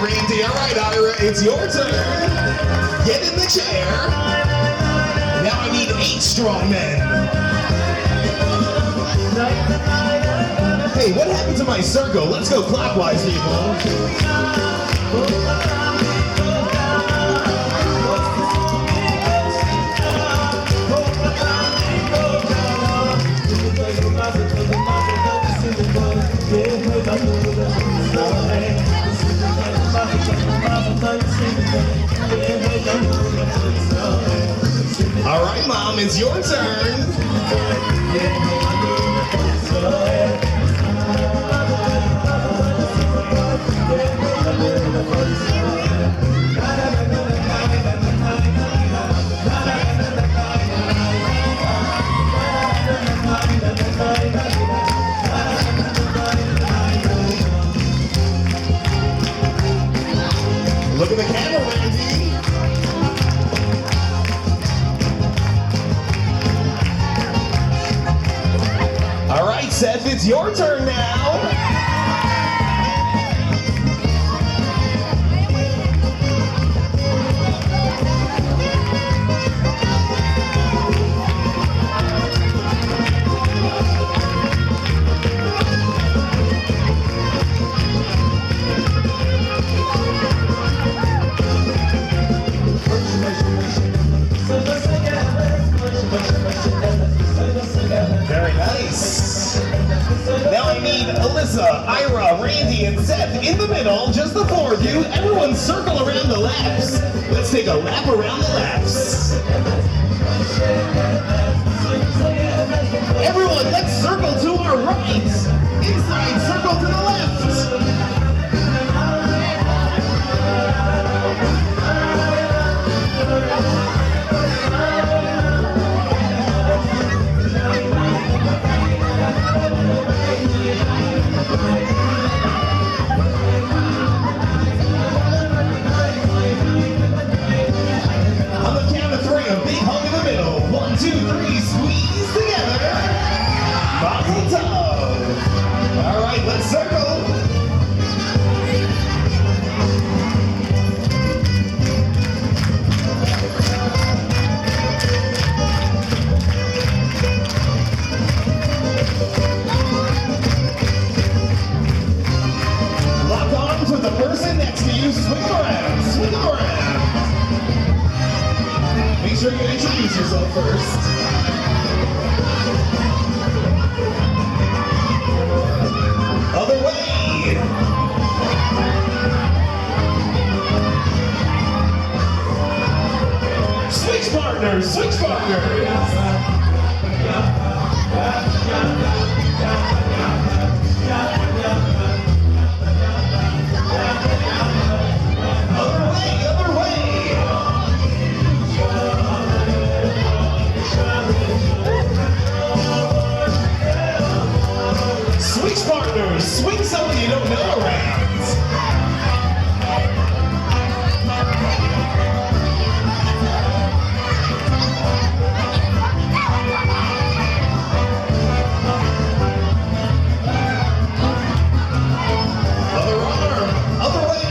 Randy. All right, Ira, it's your turn. Get in the chair. Now I need 8 strong men. Hey, what happened to my circle? Let's go clockwise, people. All right, Mom, it's your turn. Look at the camera, Randy. All right, Seth, it's your turn now. Very nice. Now I need Alyssa, Ira, Randy, and Seth in the middle, just the 4 of you. Everyone circle around the laps. Let's take a lap around the laps. Everyone, let's circle to our right. Inside, circle to the left. On the count of 3, a big hug in the middle. 1, 2, 3, squeeze together. Mazel tov. All right, let's circle. Lock arms with the person next to you. Swing them around. Swing them around. Make sure you introduce yourself first. Other way. Switch partners. Switch partners. Switch partners, swing someone you don't know around. Other arm, other way.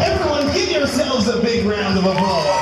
Everyone, give yourselves a big round of applause.